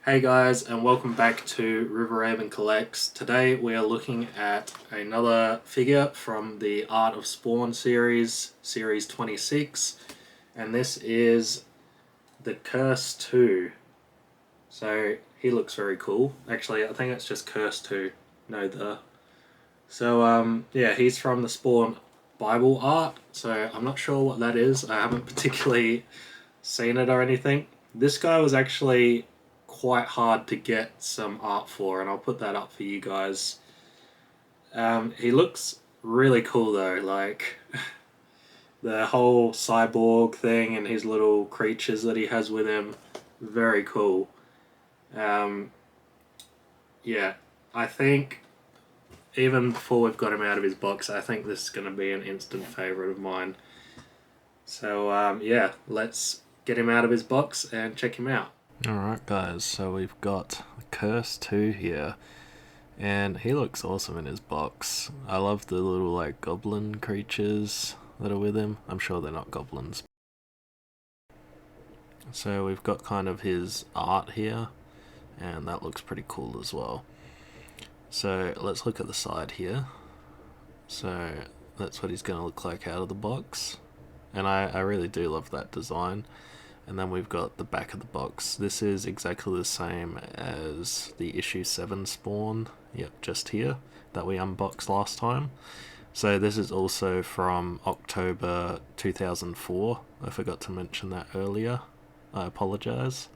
Hey guys, and welcome back to River Raven Collects. Today we are looking at another figure from the Art of Spawn series, Series 26, and this is the Curse 2. So he looks very cool. Actually, I think it's just Curse 2, no the. So yeah, he's from the Spawn Bible art, so I'm not sure what that is. I haven't particularly seen it or anything. This guy was actually quite hard to get some art for, and I'll put that up for you guys. He looks really cool though, like the whole cyborg thing and his little creatures that he has with him. Very cool. Um, yeah, I think even before we've got him out of his box, I think this is going to be an instant favourite of mine. So yeah, let's get him out of his box and check him out. Alright guys, so we've got Curse 2 here, and he looks awesome in his box. I love the little like goblin creatures that are with him. I'm sure they're not goblins. So we've got kind of his art here, and that looks pretty cool as well. So let's look at the side here. So that's what he's going to look like out of the box, and I really do love that design. And then we've got the back of the box. This is exactly the same as the issue 7 Spawn, yep, just here, that we unboxed last time. So this is also from October 2004. I forgot to mention that earlier. I apologise.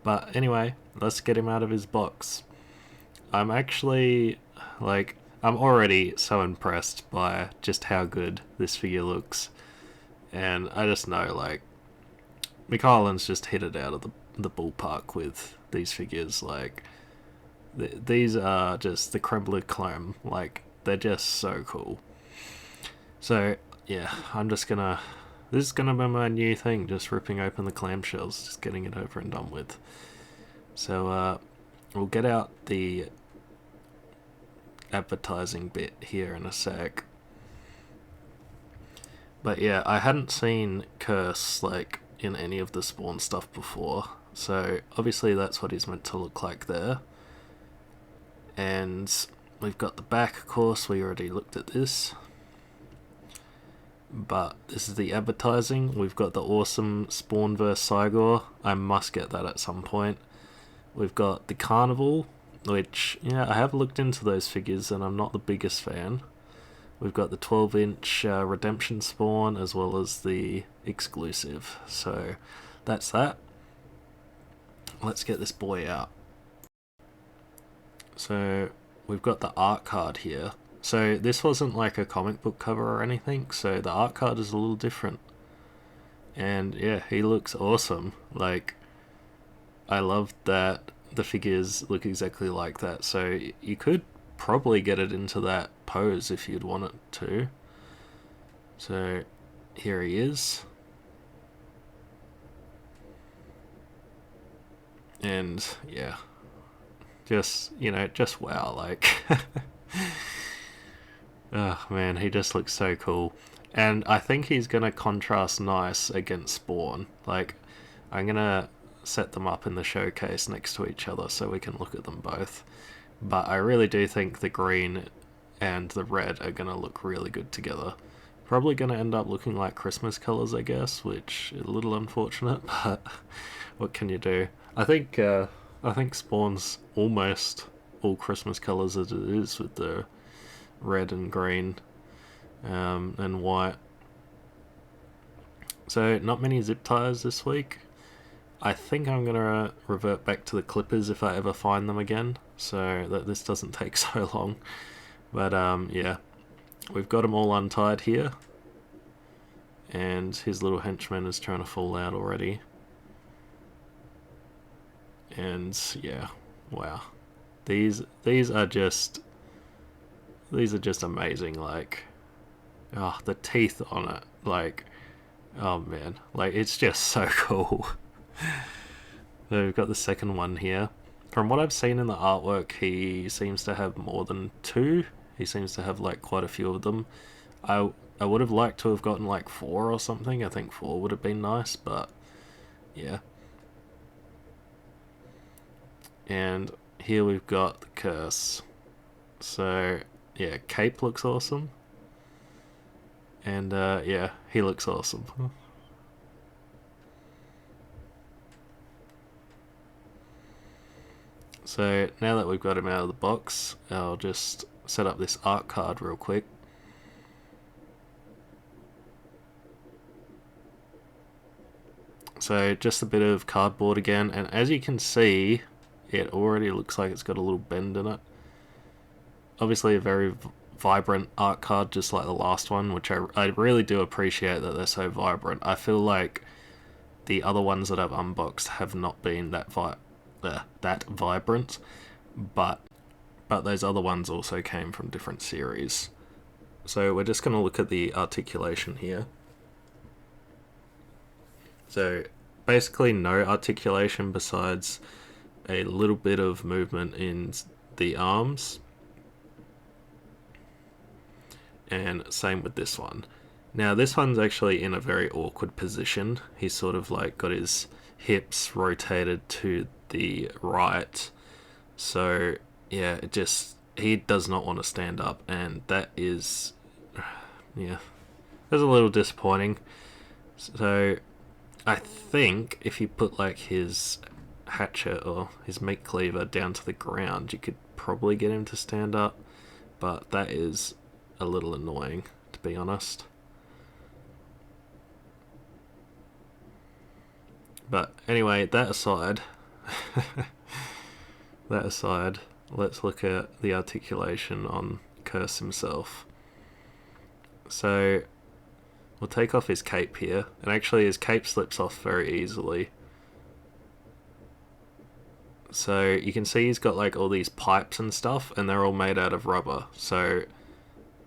But anyway, let's get him out of his box. I'm actually, I'm already so impressed by just how good this figure looks. And I just know, McFarlane's just hit it out of the ballpark with these figures. These are just the creme de la creme. They're just so cool. So yeah, this is gonna be my new thing, just ripping open the clamshells, just getting it over and done with. So we'll get out the advertising bit here in a sec. But yeah, I hadn't seen Curse in any of the Spawn stuff before, so obviously that's what he's meant to look like there. And we've got the back, of course, we already looked at this. But this is the advertising. We've got the awesome Spawn vs Cygor. I must get that at some point. We've got the Carnival, which, yeah, I have looked into those figures and I'm not the biggest fan. We've got the 12-inch Redemption Spawn as well as the exclusive. So that's that. Let's get this boy out. So we've got the art card here. So this wasn't like a comic book cover or anything, so the art card is a little different. And yeah, he looks awesome. I love that the figures look exactly like that. So you could probably get it into that pose if you'd want it to. So here he is. And yeah, just wow, oh man, he just looks so cool. And I think he's gonna contrast nice against Spawn. I'm gonna set them up in the showcase next to each other so we can look at them both. But I really do think the green and the red are going to look really good together. Probably going to end up looking like Christmas colours, I guess, which is a little unfortunate, but what can you do? I think Spawn's almost all Christmas colours as it is, with the red and green and white. So not many zip ties this week. I think I'm going to revert back to the clippers if I ever find them again, so that this doesn't take so long. But yeah, we've got them all untied here, and his little henchman is trying to fall out already. And yeah, wow, these are just amazing. The teeth on it, oh man, it's just so cool. So we've got the second one here. From what I've seen in the artwork, he seems to have more than two. He seems to have quite a few of them. I would have liked to have gotten 4 or something. I think 4 would have been nice, but yeah. And here we've got the curse. So yeah, Cape looks awesome. And yeah, he looks awesome. So now that we've got him out of the box, I'll just set up this art card real quick. So just a bit of cardboard again, and as you can see, it already looks like it's got a little bend in it. Obviously a very vibrant art card, just like the last one, which I really do appreciate that they're so vibrant. I feel like the other ones that I've unboxed have not been that vibrant, but those other ones also came from different series. So we're just going to look at the articulation here. So basically no articulation besides a little bit of movement in the arms. And same with this one. Now this one's actually in a very awkward position. He's sort of like got his hips rotated to the right. So yeah, he does not want to stand up, and that is, yeah, that's a little disappointing. So I think if you put like his hatchet or his meat cleaver down to the ground, you could probably get him to stand up, but that is a little annoying, to be honest. But anyway, that aside, let's look at the articulation on Curse himself. So we'll take off his cape here, and actually his cape slips off very easily. So you can see he's got like all these pipes and stuff, and they're all made out of rubber, so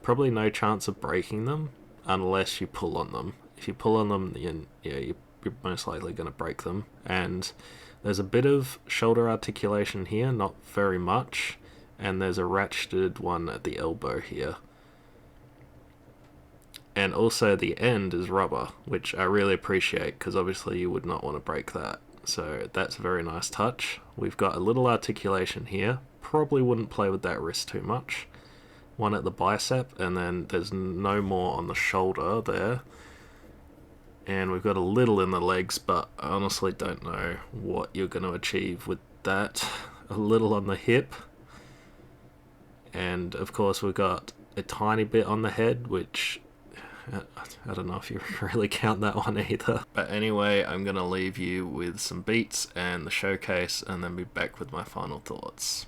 probably no chance of breaking them unless you pull on them. If you pull on them, you're most likely going to break them. And there's a bit of shoulder articulation here, not very much, and there's a ratcheted one at the elbow here. And also the end is rubber, which I really appreciate, because obviously you would not want to break that. So that's a very nice touch. We've got a little articulation here. Probably wouldn't play with that wrist too much. One at the bicep, and then there's no more on the shoulder there. And we've got a little in the legs, but I honestly don't know what you're going to achieve with that. A little on the hip. And of course we've got a tiny bit on the head, which I don't know if you really count that one either. But anyway, I'm going to leave you with some beats and the showcase, and then be back with my final thoughts.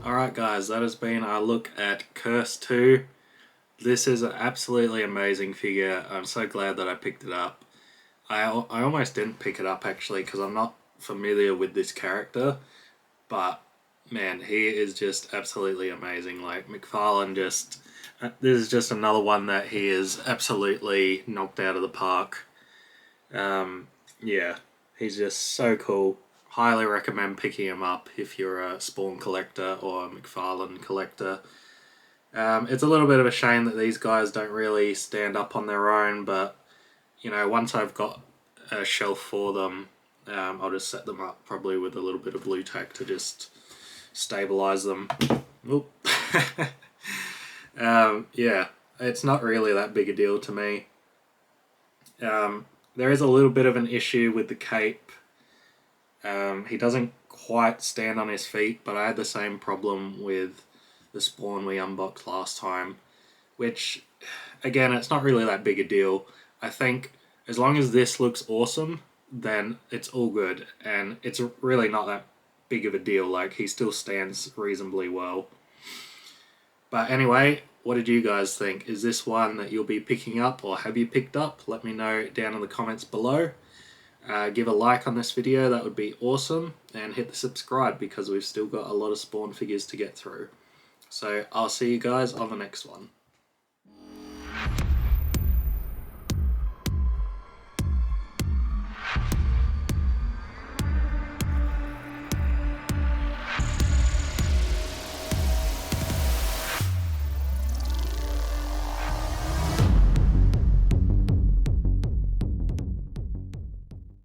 Alright guys, that has been our look at Curse 2. This is an absolutely amazing figure. I'm so glad that I picked it up. I almost didn't pick it up actually because I'm not familiar with this character, but man, he is just absolutely amazing. Like McFarlane just, this is just another one that he is absolutely knocked out of the park. Yeah, he's just so cool. Highly recommend picking him up if you're a Spawn collector or a McFarlane collector. It's a little bit of a shame that these guys don't really stand up on their own, but you know, once I've got a shelf for them, I'll just set them up probably with a little bit of blue tack to just stabilize them. Oop. Yeah, it's not really that big a deal to me. There is a little bit of an issue with the cape. He doesn't quite stand on his feet, but I had the same problem with the Spawn we unboxed last time, which, again, it's not really that big a deal. I think as long as this looks awesome, then it's all good, and it's really not that big of a deal. Like, he still stands reasonably well. But anyway, what did you guys think? Is this one that you'll be picking up, or have you picked up? Let me know down in the comments below. Give a like on this video, that would be awesome, and hit the subscribe because we've still got a lot of Spawn figures to get through. So I'll see you guys on the next one.